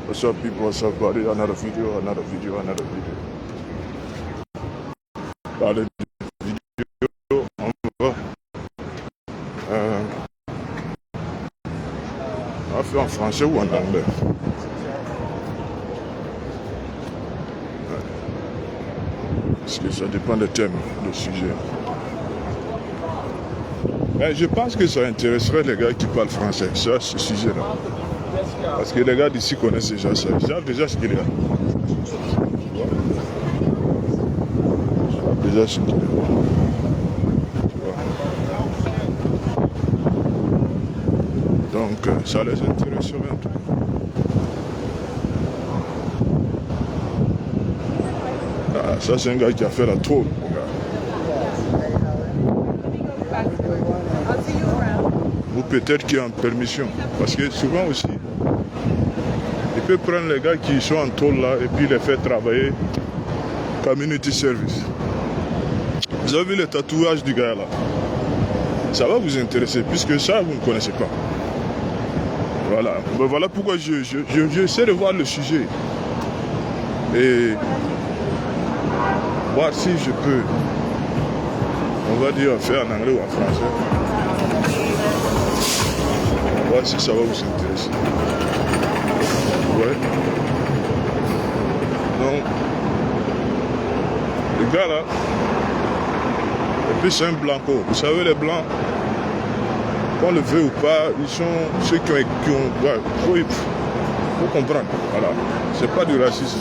What's up, people? What's up, buddy? Another video. Parler de vidéo, on va. On va faire en français ou en anglais. Parce que ça dépend des thèmes, des sujets. Mais je pense que ça intéresserait les gars qui parlent français, ça, ce sujet-là. Parce que les gars d'ici connaissent déjà ça. Ils savent déjà ce qu'il y a. Déjà ce qu'il y a. Donc, ça les intéresserait en tout cas. Ah, ça, c'est un gars qui a fait la tôle, mon gars. Ou peut-être qu'il est en permission. Parce que souvent aussi, il peut prendre les gars qui sont en tôle là et puis les faire travailler community service. Vous avez vu le tatouage du gars là? Ça va vous intéresser puisque ça vous ne connaissez pas. Voilà. Ben voilà pourquoi j'essaie de voir le sujet et voir si je peux, on va dire, faire en anglais ou en français. Voir si ça va vous intéresser. Ouais. Donc, le gars là, et puis c'est un blanco. Vous savez, les blancs, qu'on le veut ou pas, ils sont ceux qui ont faut comprendre. Voilà. C'est pas du racisme.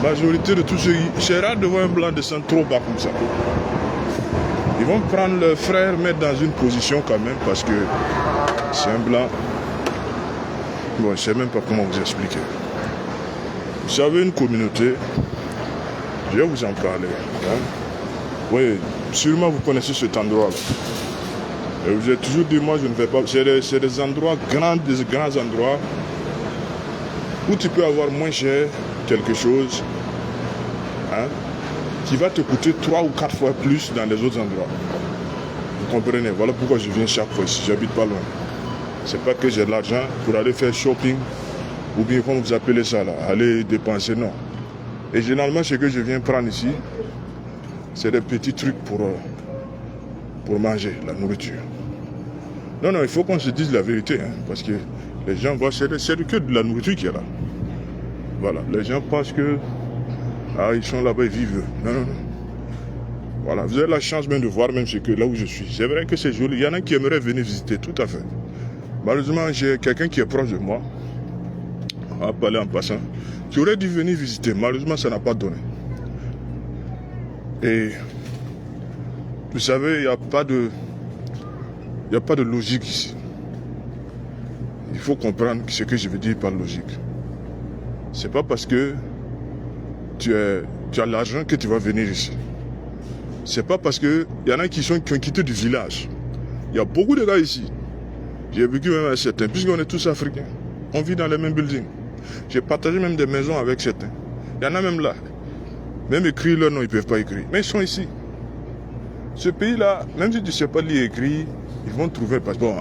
La majorité de tous ceux, c'est rare de voir un blanc descendre trop bas comme ça. Ils vont prendre leur frère, mettre dans une position quand même, parce que c'est un blanc. Bon, je ne sais même pas comment vous expliquer. Vous avez une communauté, je vais vous en parler. Hein? Oui, sûrement vous connaissez cet endroit-là. Et vous avez toujours dit, moi je ne vais pas. C'est des endroits grands, des grands endroits où tu peux avoir moins cher quelque chose, hein, qui va te coûter 3 ou 4 fois plus dans les autres endroits. Vous comprenez? Voilà pourquoi je viens chaque fois ici. J'habite pas loin. C'est pas que j'ai de l'argent pour aller faire shopping ou bien comme vous appelez ça là, aller dépenser, non. Et généralement ce que je viens prendre ici, c'est des petits trucs pour manger, la nourriture. Non, il faut qu'on se dise la vérité, hein, parce que les gens voient, c'est que de la nourriture qui est là. Voilà, les gens pensent que ils sont là-bas, ils vivent. Non. Voilà, vous avez la chance même de voir même ce que là où je suis. C'est vrai que c'est joli. Il y en a qui aimeraient venir visiter, tout à fait. Malheureusement, j'ai quelqu'un qui est proche de moi, on va parler en passant, qui aurait dû venir visiter. Malheureusement, ça n'a pas donné. Et vous savez, il n'y a pas de logique ici. Il faut comprendre ce que je veux dire par logique. C'est pas parce que tu as l'argent que tu vas venir ici. C'est pas parce que il y en a qui ont quitté du village. Il y a beaucoup de gars ici. J'ai vécu même avec certains, puisqu'on est tous africains. On vit dans les mêmes buildings. J'ai partagé même des maisons avec certains. Il y en a même là. Même écrire leur nom, ils ne peuvent pas écrire. Mais ils sont ici. Ce pays-là, même si tu ne sais pas lire et écrire, ils vont trouver. Parce que bon,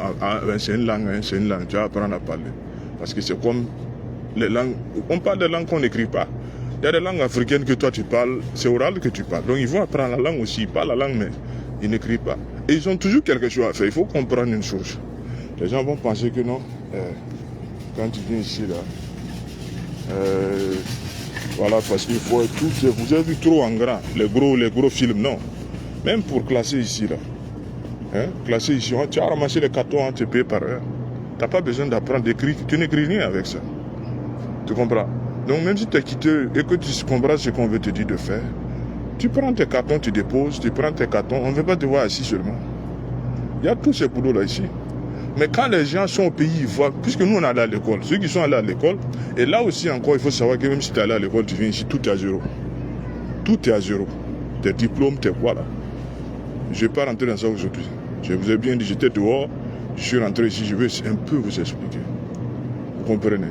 c'est une langue, tu vas apprendre à parler. Parce que c'est comme les langues. On parle des langues qu'on n'écrit pas. Il y a des langues africaines que toi tu parles, c'est oral que tu parles. Donc ils vont apprendre la langue aussi. Ils parlent la langue, mais ils n'écrivent pas. Et ils ont toujours quelque chose à faire. Il faut comprendre une chose. Les gens vont penser que non. Quand tu viens ici, là, voilà, parce qu'il faut tout. Vous avez vu trop en grand, les gros films, non. Même pour classer ici, là. Hein, classer ici, tu as ramassé les cartons, tu payes par heure. Tu n'as pas besoin d'apprendre d'écrire. Tu n'écris rien avec ça. Tu comprends? Donc même si tu es quitté et que tu comprends ce qu'on veut te dire de faire, tu prends tes cartons, tu déposes, tu prends tes cartons, on ne veut pas te voir assis seulement. Il y a tous ces boulots là ici. Mais quand les gens sont au pays, ils voient, puisque nous on est allé à l'école, ceux qui sont allés à l'école, et là aussi encore il faut savoir que même si tu es allé à l'école, tu viens ici, tout est à zéro. Tout est à zéro. Tes diplômes, tes quoi là. Je ne vais pas rentrer dans ça aujourd'hui. Je vous ai bien dit, j'étais dehors, je suis rentré ici, je vais un peu vous expliquer. Vous comprenez?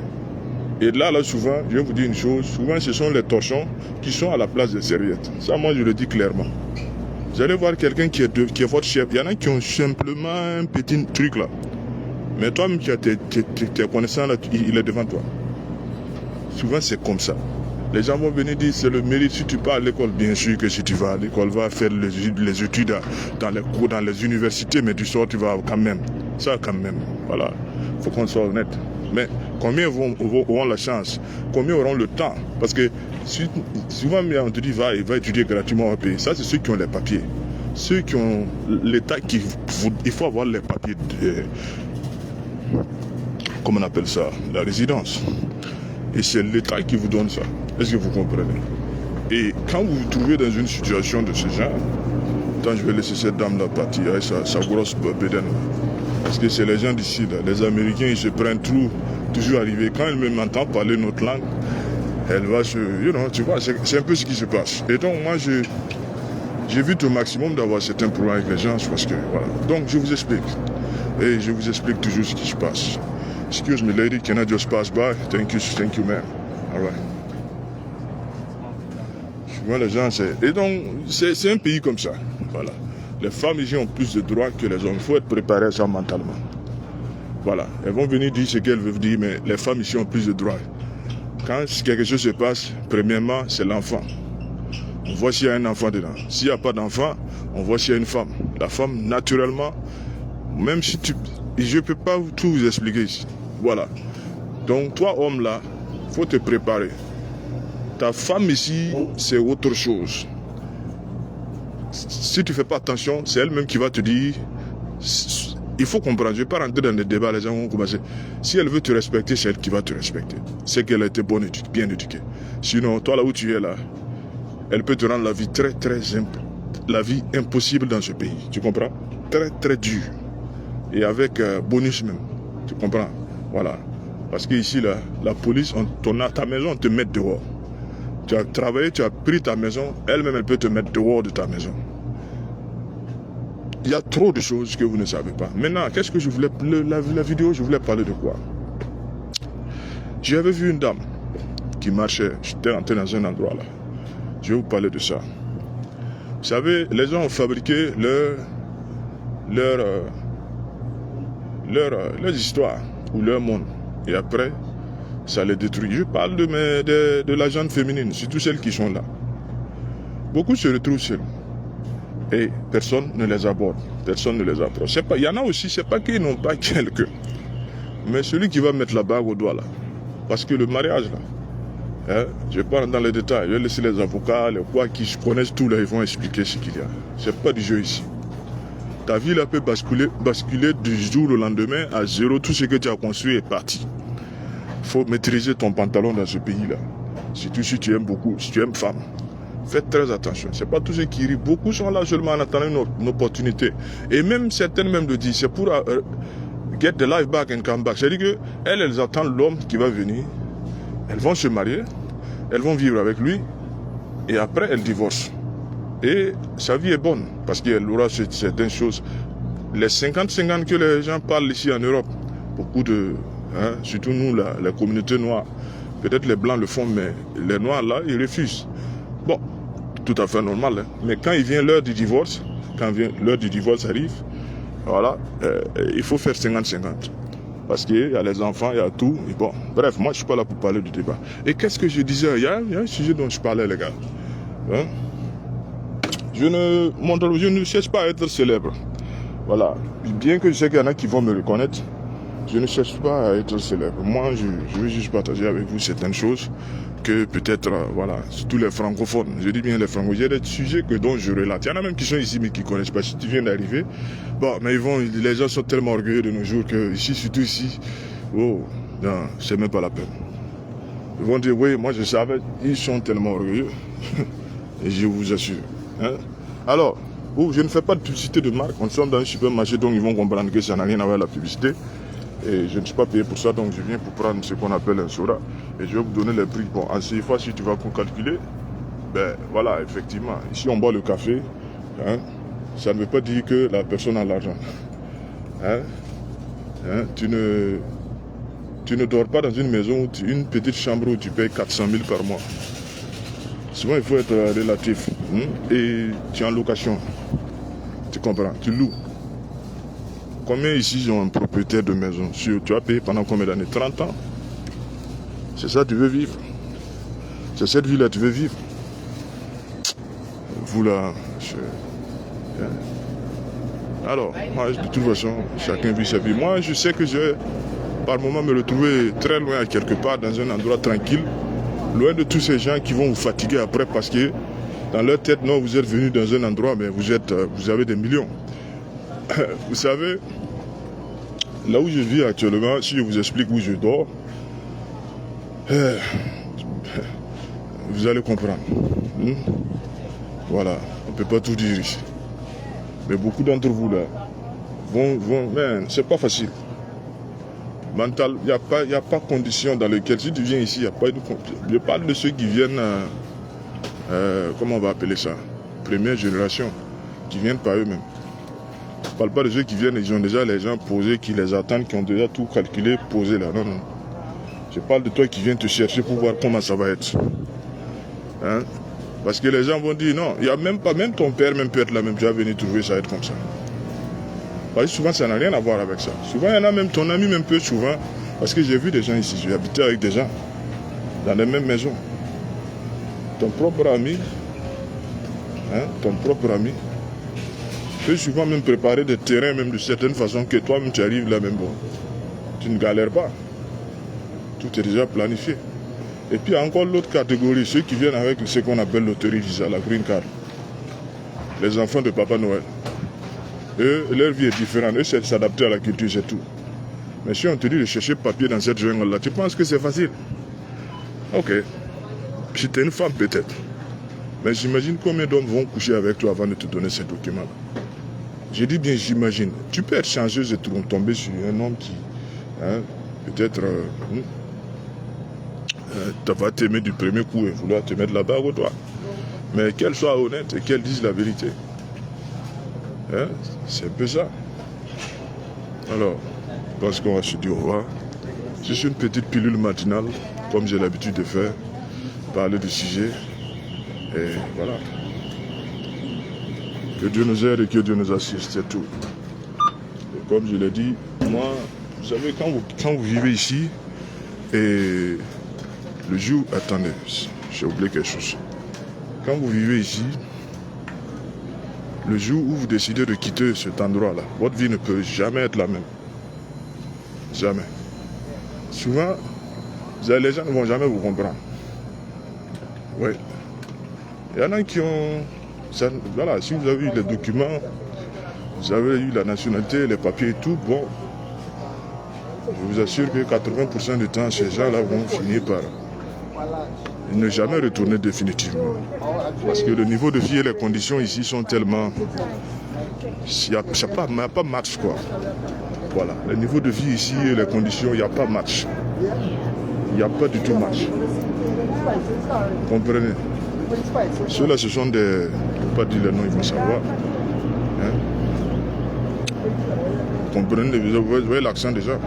Et là, souvent, je vais vous dire une chose, souvent ce sont les torchons qui sont à la place des serviettes. Ça, moi, je le dis clairement. Vous allez voir quelqu'un qui est votre chef. Il y en a qui ont simplement un petit truc là. Mais toi-même qui as tes connaissances là, il est devant toi. Souvent c'est comme ça. Les gens vont venir dire c'est le mérite. Si tu pars à l'école, bien sûr que si tu vas à l'école, va faire les études dans les cours, dans les universités, mais du soir tu vas quand même. Ça quand même. Voilà. Faut qu'on soit honnête. Mais combien auront la chance? Combien auront le temps? Parce que souvent on te dit va étudier gratuitement au pays. Ça c'est ceux qui ont les papiers. Ceux qui ont l'État il faut avoir les papiers comment on appelle ça? La résidence. Et c'est l'État qui vous donne ça. Est-ce que vous comprenez? Et quand vous vous trouvez dans une situation de ce genre, quand je vais laisser cette dame-là partir avec sa grosse bédaine, parce que c'est les gens d'ici, là, les Américains, ils se prennent toujours arriver. Quand elle m'entend parler notre langue, elle va se... tu vois, c'est un peu ce qui se passe. Et donc, moi, j'évite au maximum d'avoir certains problèmes avec les gens, parce que, voilà. Donc, je vous explique. Et je vous explique toujours ce qui se passe. Excuse me, lady, can I just pass by? Thank you, man. All right. Souvent, les gens, et donc, c'est un pays comme ça. Voilà. Les femmes ici ont plus de droits que les hommes. Il faut être préparé à ça mentalement. Voilà. Elles vont venir dire ce qu'elles veulent dire, mais les femmes ici ont plus de droits. Quand quelque chose se passe, premièrement, c'est l'enfant. On voit s'il y a un enfant dedans. S'il n'y a pas d'enfant, on voit s'il y a une femme. La femme, naturellement, même si je ne peux pas tout vous expliquer ici. Voilà. Donc, toi, homme là, il faut te préparer. Ta femme ici, c'est autre chose. Si tu ne fais pas attention, c'est elle-même qui va te dire... Il faut comprendre, je ne vais pas rentrer dans des débats, les gens vont commencer. Si elle veut te respecter, c'est elle qui va te respecter. C'est qu'elle a été bien éduquée. Sinon, toi là où tu es là, elle peut te rendre la vie très très simple. La vie impossible dans ce pays. Tu comprends? Très très dur. Et avec bonus même. Tu comprends? Voilà. Parce qu'ici, là, la police, ta maison, on te met dehors. Tu as travaillé, tu as pris ta maison, elle-même, elle peut te mettre dehors de ta maison. Il y a trop de choses que vous ne savez pas. Maintenant, qu'est-ce que je voulais... La vidéo, je voulais parler de quoi? J'avais vu une dame qui marchait. J'étais rentré dans un endroit là. Je vais vous parler de ça. Vous savez, les gens ont fabriqué leurs histoires ou leur monde. Et après, ça les détruit. Je parle de la gente féminine, surtout celles qui sont là. Beaucoup se retrouvent seuls. Et personne ne les aborde, personne ne les approche. Il y en a aussi, c'est pas qu'ils n'ont pas quelqu'un. Mais celui qui va mettre la bague au doigt là. Parce que le mariage là, je vais pas rentrer dans les détails, je vais laisser les avocats, les quoi qui connaissent tout là, ils vont expliquer ce qu'il y a. C'est pas du jeu ici. Ta vie là peut basculer du jour au lendemain à zéro, tout ce que tu as construit est parti. Il faut maîtriser ton pantalon dans ce pays là. Surtout si tu aimes beaucoup, si tu aimes femme. Faites très attention. C'est pas tous ceux qui rient. Beaucoup sont là seulement en attendant une opportunité. Et même certaines même le disent. C'est pour get the life back and come back. C'est-à-dire qu'elles attendent l'homme qui va venir. Elles vont se marier. Elles vont vivre avec lui. Et après, elles divorcent. Et sa vie est bonne. Parce qu'elle aura certaines choses. Les 50-50 que les gens parlent ici en Europe. Beaucoup de... surtout nous, la communauté noire. Peut-être les blancs le font, mais les noirs là, ils refusent. Bon, tout à fait normal. Hein. Mais quand il vient l'heure du divorce, arrive, voilà, il faut faire 50-50. Parce qu'il y a les enfants, il y a tout. Et bon, bref, moi je suis pas là pour parler du débat. Et qu'est-ce que je disais? Il y a un sujet dont je parlais, les gars. Hein? Je ne cherche pas à être célèbre. Voilà. Bien que je sais qu'il y en a qui vont me reconnaître, je ne cherche pas à être célèbre. Moi, je veux juste partager avec vous certaines choses que peut-être, voilà, tous les francophones, je dis bien les francophones, il y a des sujets dont je relate. Il y en a même qui sont ici mais qui ne connaissent pas. Si tu viens d'arriver, bon, mais les gens sont tellement orgueilleux de nos jours que ici, surtout ici, oh, non, c'est même pas la peine. Ils vont dire, oui, moi je savais, ils sont tellement orgueilleux. Et je vous assure. Hein? Alors, je ne fais pas de publicité de marque, on sommes dans un supermarché, donc ils vont comprendre que ça n'a rien à voir avec la publicité. Et je ne suis pas payé pour ça, donc je viens pour prendre ce qu'on appelle un soda. Et je vais vous donner les prix. Bon, en CFA, si tu vas calculer, ben voilà, effectivement, ici on boit le café, hein, ça ne veut pas dire que la personne a l'argent. Hein? Tu ne dors pas dans une maison, une petite chambre où tu payes 400 000 par mois. Souvent, il faut être relatif. Et tu es en location. comprends, tu loues. Combien ici ont un propriétaire de maison? Tu as payé pendant combien d'années? 30 ans. C'est ça que tu veux vivre. C'est cette vie-là que tu veux vivre. Vous là, alors, moi, de toute façon, chacun vit sa vie. Moi, je sais que je vais par moment me retrouver très loin, quelque part, dans un endroit tranquille, loin de tous ces gens qui vont vous fatiguer après parce que dans leur tête, non, vous êtes venu dans un endroit, mais vous avez des millions. Vous savez, là où je vis actuellement, si je vous explique où je dors, vous allez comprendre. Voilà, on ne peut pas tout dire ici. Mais beaucoup d'entre vous là vont mais c'est pas facile. Mental, il n'y a pas condition dans lesquelles, si tu viens ici, il n'y a pas de condition. Je parle de ceux qui viennent, comment on va appeler ça, première génération, qui viennent par eux-mêmes. Je ne parle pas de ceux qui viennent, ils ont déjà les gens posés, qui les attendent, qui ont déjà tout calculé, posé là. Non, non. Je parle de toi qui viens te chercher pour voir comment ça va être. Hein? Parce que les gens vont dire non, il n'y a même pas, même ton père même peut être là, même tu vas venir trouver ça être comme ça. Parce que souvent ça n'a rien à voir avec ça. Souvent il y en a même, ton ami même peut souvent, parce que j'ai vu des gens ici, j'ai habité avec des gens, dans les mêmes maisons. Ton propre ami, peut souvent même préparer des terrains même de certaine façon que toi-même tu arrives là même bon. Tu ne galères pas. Tout est déjà planifié. Et puis encore l'autre catégorie, ceux qui viennent avec ce qu'on appelle loterie visa, la green card. Les enfants de Papa Noël. Eux, leur vie est différente. Eux, c'est s'adapter à la culture, c'est tout. Mais si on te dit de chercher papier dans cette jungle-là, tu penses que c'est facile? Ok. Si tu es une femme, peut-être. Mais j'imagine combien d'hommes vont coucher avec toi avant de te donner ces documents-là. J'ai dit bien, j'imagine. Tu peux être chanceuse et tomber sur un homme qui, peut-être, va t'aimer du premier coup et vouloir te mettre là-bas au doigt. Mais qu'elle soit honnête et qu'elle dise la vérité. C'est un peu ça. Alors, je pense qu'on va se dire au revoir. C'est une petite pilule matinale, comme j'ai l'habitude de faire, parler du sujet. Et voilà. Que Dieu nous aide et que Dieu nous assiste, c'est tout. Et comme je l'ai dit, moi, vous savez, quand vous vivez ici, et le jour, attendez, j'ai oublié quelque chose. Quand vous vivez ici, le jour où vous décidez de quitter cet endroit-là, votre vie ne peut jamais être la même. Jamais. Souvent, les gens ne vont jamais vous comprendre. Oui. Il y en a qui ont... voilà, si vous avez eu les documents, vous avez eu la nationalité, les papiers et tout, bon, je vous assure que 80% du temps, ces gens-là vont finir par ne jamais retourner définitivement. Parce que le niveau de vie et les conditions ici sont tellement... Il n'y a pas match, quoi. Voilà. Le niveau de vie ici et les conditions, il n'y a pas match. Il n'y a pas du tout match. Vous comprenez? Ceux-là, ce sont des... Je ne peux pas dire les noms, il faut savoir. Vous comprenez? Vous voyez l'accent déjà.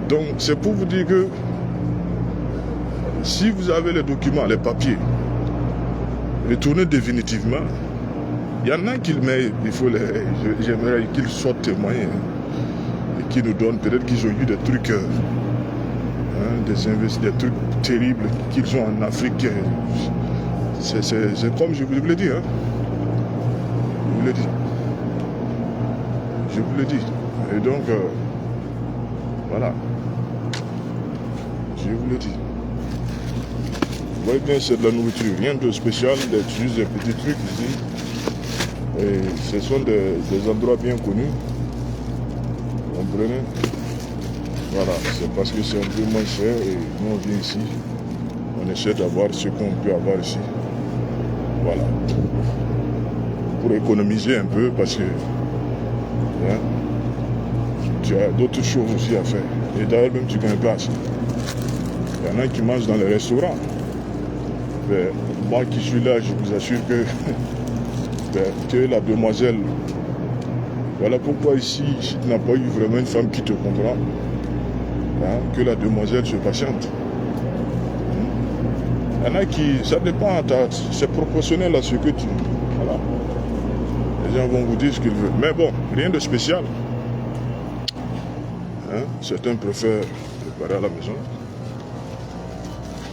Donc, c'est pour vous dire que si vous avez les documents, les papiers, retournez définitivement. Il y en a qui mais il faut j'aimerais qu'ils soient témoins et qu'ils nous donnent, peut-être qu'ils ont eu des trucs, des trucs terribles qu'ils ont en Afrique. C'est comme je vous l'ai dit. Je vous l'ai dit. Je vous l'ai dit. Et donc, voilà. Je vous l'ai dit. Vous voyez bien, c'est de la nourriture. Rien de spécial, juste des petits trucs ici. Et ce sont des endroits bien connus. Vous comprenez? Voilà, c'est parce que c'est un peu moins cher et nous on vient ici. On essaie d'avoir ce qu'on peut avoir ici. Voilà. Pour économiser un peu parce que tu as d'autres choses aussi à faire. Et d'ailleurs même tu ne connais pas assez. Il y en a qui mangent dans les restaurants. Mais moi qui suis là, je vous assure que la demoiselle, voilà pourquoi ici tu n'as pas eu vraiment une femme qui te comprend, que la demoiselle se patiente. Il y en a qui, ça dépend, c'est proportionnel à ce que tu... Voilà. Les gens vont vous dire ce qu'ils veulent. Mais bon, rien de spécial. Hein? Certains préfèrent préparer à la maison.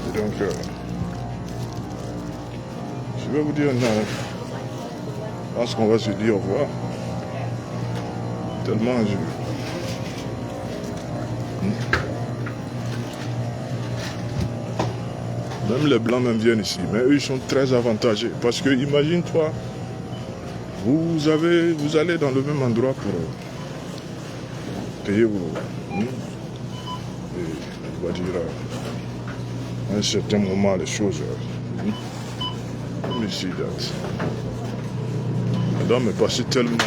Et donc, je vais vous dire non. Je pense qu'on va se dire au revoir. Tellement je... Même les blancs même viennent ici, mais eux ils sont très avantagés. Parce que imagine-toi, vous allez dans le même endroit pour payer vos... Et on va dire à un certain moment les choses. Let me see that. Madame est passée tellement...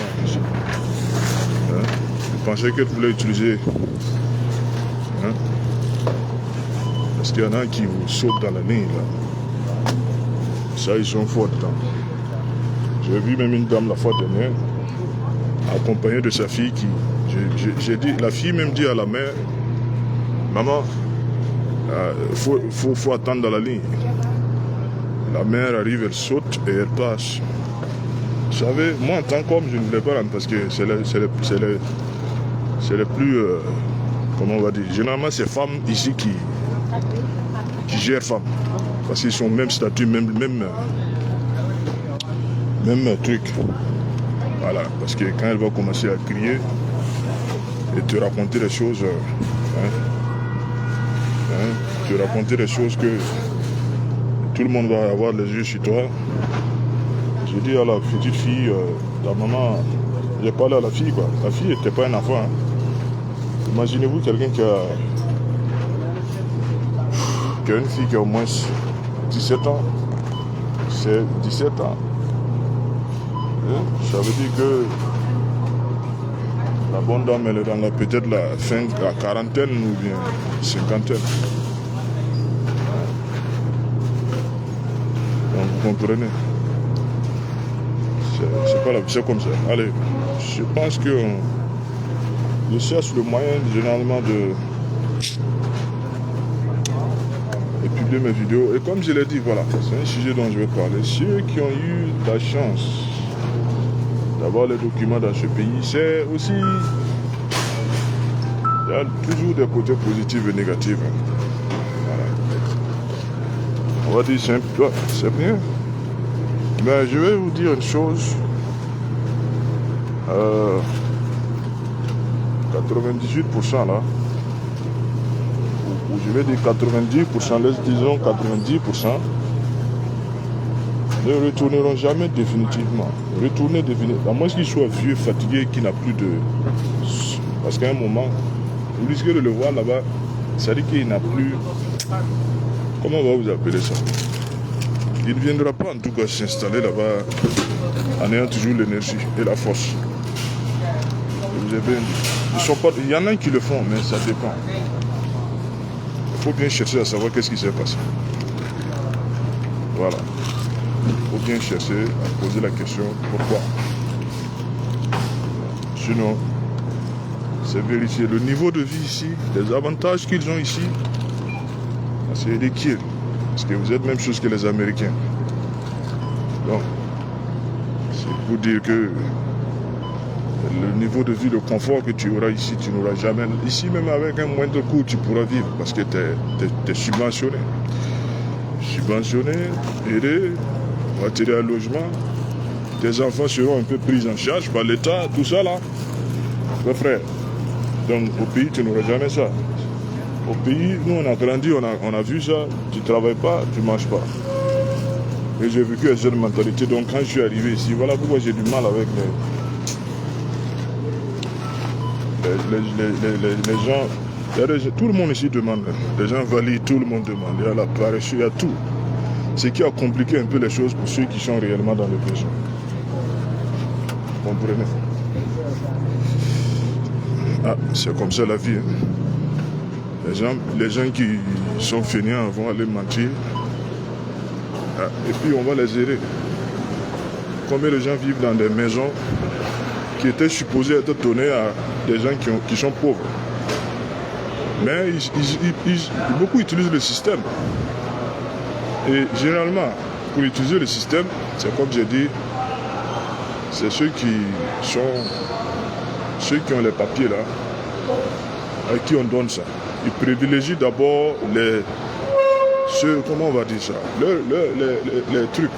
Hein? Je pensais qu'elle voulait utiliser... Hein? Parce qu'il y en a qui vous sautent dans la ligne là. Ça, ils sont forts dedans. J'ai vu même une dame la fois dernière, accompagnée de sa fille qui... J'ai dit, la fille même dit à la mère, maman, faut attendre dans la ligne. La mère arrive, elle saute et elle passe. Vous savez, moi en tant qu'homme, je ne voulais pas rentrer parce que c'est les plus... comment on va dire? Généralement, c'est femmes ici qui gèrent femmes. Parce qu'ils sont au même statut, même truc. Voilà, parce que quand elle va commencer à crier et te raconter des choses, te raconter des choses que tout le monde va avoir les yeux sur toi. J'ai dit à la petite fille, la maman, j'ai parlé à la fille quoi. La fille n'était pas un enfant. Hein. Imaginez-vous quelqu'un qui a une fille qui a au moins 17 ans. C'est 17 ans. Ça veut dire que la bonne dame, elle est dans peut-être la fin de la quarantaine ou bien cinquantaine. Donc vous comprenez. C'est comme ça. Allez, je pense que je cherche le moyen généralement de publier mes vidéos. Et comme je l'ai dit, voilà, c'est un sujet dont je vais parler. Ceux qui ont eu la chance d'avoir les documents dans ce pays, c'est aussi... Il y a toujours des côtés positifs et négatifs. Voilà. On va dire c'est bien. Mais je vais vous dire une chose. 98% là, ou je vais dire 90%, disons 90%, ne retourneront jamais définitivement. Retourner définitivement, à moins qu'ils soient vieux, fatigués, qui n'a plus de... Parce qu'à un moment, vous risquez de le voir là-bas, ça dit qu'il n'a plus... Comment on va vous appeler ça? Il ne viendra pas en tout cas s'installer là-bas en ayant toujours l'énergie et la force. Je vous ai bien dit. Il y en a qui le font, mais ça dépend. Il faut bien chercher à savoir qu'est-ce qui s'est passé. Voilà. Il faut bien chercher à poser la question pourquoi. Sinon, c'est vérifier le niveau de vie ici, les avantages qu'ils ont ici. C'est des kills. Parce que vous êtes même chose que les Américains. Donc, c'est pour dire que le niveau de vie, le confort que tu auras ici, tu n'auras jamais. Ici, même avec un moindre coût, tu pourras vivre parce que tu es subventionné. Subventionné, aidé, matériel logement. Tes enfants seront un peu pris en charge par l'État, tout ça là. Mes frères. Donc, au pays, tu n'auras jamais ça. Au pays, nous on a grandi, on a vu ça, tu ne travailles pas, tu ne manges pas. Et j'ai vécu cette mentalité, donc quand je suis arrivé ici, voilà pourquoi j'ai du mal avec les gens. Tout le monde ici demande, les gens valident, tout le monde demande, il y a la paresse, il y a tout. Ce qui a compliqué un peu les choses pour ceux qui sont réellement dans le besoin. Vous comprenez? Ah, c'est comme ça la vie. Hein. Les gens qui sont fainéants vont aller mentir. Ah, et puis on va les aider. Combien de gens vivent dans des maisons qui étaient supposées être données à des gens qui sont pauvres. Mais beaucoup utilisent le système. Et généralement, pour utiliser le système, c'est comme j'ai dit, c'est ceux qui ont les papiers là, à qui on donne ça. Ils privilégient d'abord comment on va dire ça, les trucs.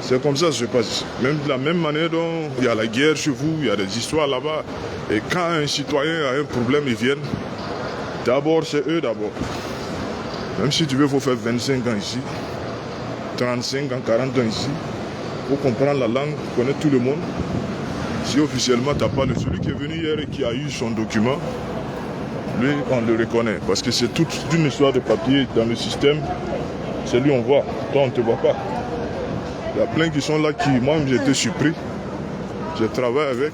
C'est comme ça que ça se passe. Même de la même manière dont il y a la guerre chez vous, il y a des histoires là-bas. Et quand un citoyen a un problème, ils viennent. D'abord, c'est eux d'abord. Même si tu veux, il faut faire 25 ans ici, 35 ans, 40 ans ici. Il faut comprendre la langue, connaître tout le monde. Si officiellement, tu n'as pas celui qui est venu hier et qui a eu son document, lui, on le reconnaît. Parce que c'est toute une histoire de papier dans le système. C'est lui, on voit. Toi, on ne te voit pas. Il y a plein qui sont là qui, moi, j'étais surpris. J'ai travaillé avec.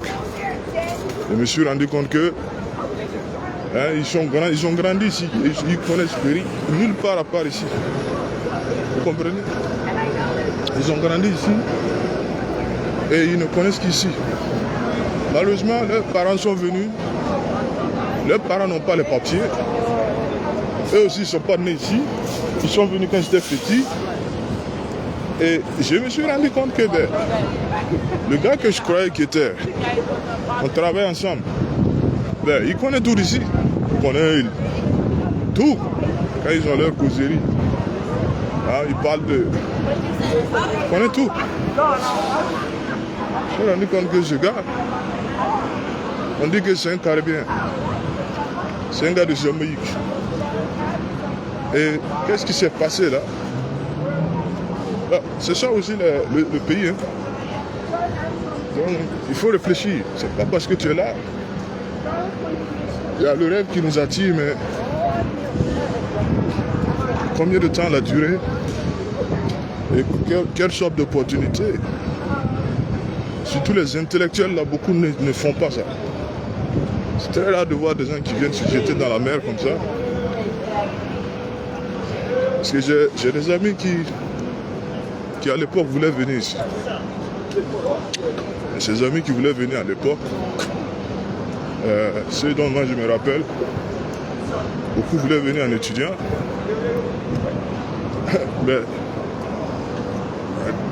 Je me suis rendu compte que ils ont grandi ici. Ils connaissent nulle part à part ici. Vous comprenez? Ils ont grandi ici et ils ne connaissent qu'ici. Malheureusement, leurs parents sont venus. Leurs parents n'ont pas les papiers. Eux aussi, ils ne sont pas nés ici. Ils sont venus quand j'étais petit. Et je me suis rendu compte que le gars que je croyais qu'il était, on travaille ensemble. Il connaît tout d'ici. Il connaît tout. Quand ils ont leur causerie, ils parlent de... Il connaît tout. Je me suis rendu compte que ce gars, on dit que c'est un Caribéen. C'est un gars de Jamaïque. Et qu'est-ce qui s'est passé là? C'est ça aussi le pays. Hein. Donc, il faut réfléchir. C'est pas parce que tu es là. Il y a le rêve qui nous attire, mais combien de temps la durée? Et quelle sorte d'opportunité? Surtout les intellectuels, là, beaucoup ne font pas ça. C'est très rare de voir des gens qui viennent se jeter dans la mer comme ça. Parce que j'ai des amis qui à l'époque voulaient venir ici. Et ces amis qui voulaient venir à l'époque, ceux dont moi je me rappelle, beaucoup voulaient venir en étudiant. Mais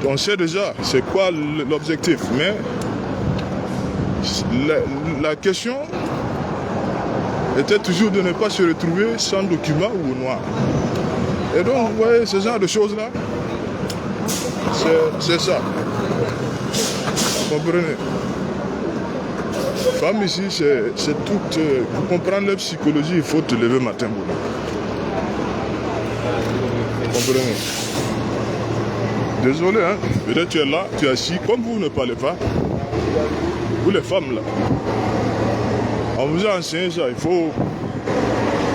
on sait déjà c'est quoi l'objectif, mais la question était toujours de ne pas se retrouver sans document ou au noir. Et donc, vous voyez, ce genre de choses-là, c'est ça. Vous comprenez? Femme ici, c'est tout. Pour comprendre leur psychologie, il faut te lever matin. Vous comprenez? Désolé, hein. Peut-être tu es là, tu es assis. Comme vous ne parlez pas, vous les femmes là, on vous a enseigné ça. Il faut.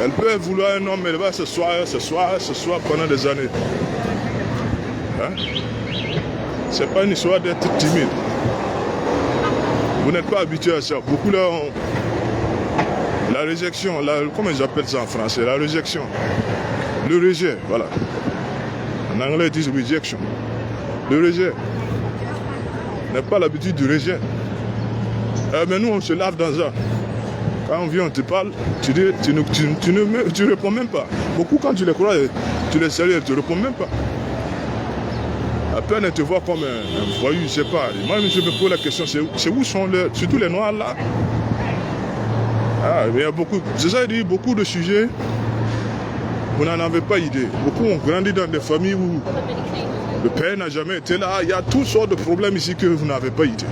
Elle peut vouloir un homme, elle va s'asseoir pendant des années. Hein? C'est pas une histoire d'être timide. Vous n'êtes pas habitué à ça. Beaucoup là ont la réjection, comment ils appellent ça en français? La réjection. Le rejet, voilà. En anglais ils disent rejection. Le rejet. On n'a pas l'habitude du rejet. Mais nous on se lave dans ça. Quand on vient, on te parle, tu réponds même pas. Beaucoup quand tu les crois, tu les salues, tu ne réponds même pas. À peine elle te voit comme un voyou, je ne sais pas. Moi, je me pose la question, c'est où sont surtout les noirs là? Il y a beaucoup, c'est ça, il dit, beaucoup de sujets, vous n'en avez pas idée. Beaucoup ont grandi dans des familles où le père n'a jamais été là. Il y a toutes sortes de problèmes ici que vous n'avez pas idée.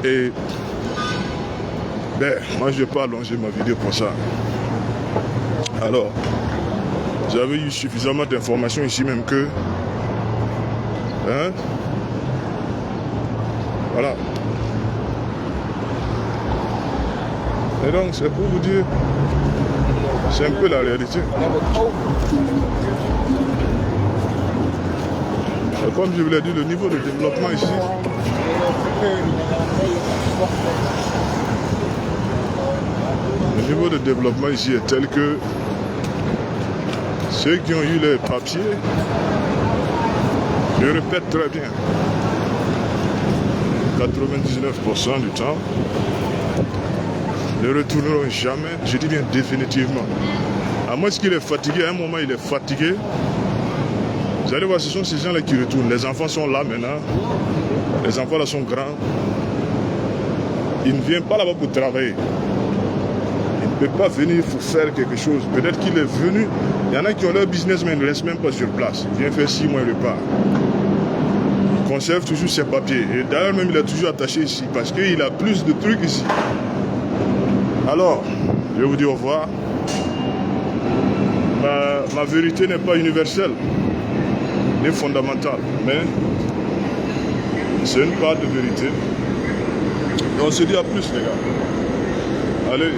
Et moi je ne vais pas allonger ma vidéo pour ça. Alors, j'avais eu suffisamment d'informations ici même que voilà. Et donc c'est pour vous dire, c'est un peu la réalité. Et comme je vous l'ai dit, le niveau de développement ici, le niveau de développement ici est tel que ceux qui ont eu les papiers, je répète très bien, 99% du temps, ne retourneront jamais, je dis bien définitivement. À moins qu'il est fatigué, à un moment il est fatigué, Vous allez voir, ce sont ces gens-là qui retournent. Les enfants sont là maintenant. Les enfants là sont grands. Ils ne viennent pas là-bas pour travailler. Il ne peut pas venir pour faire quelque chose. Peut-être qu'il est venu. Il y en a qui ont leur business, mais ils ne restent même pas sur place. Il vient faire 6 mois et repart. Il conserve toujours ses papiers. Et d'ailleurs, même, il est toujours attaché ici parce qu'il a plus de trucs ici. Alors, je vais vous dire au revoir. Ma vérité n'est pas universelle, ni fondamentale, mais c'est une part de vérité. Et on se dit à plus, les gars. Allez.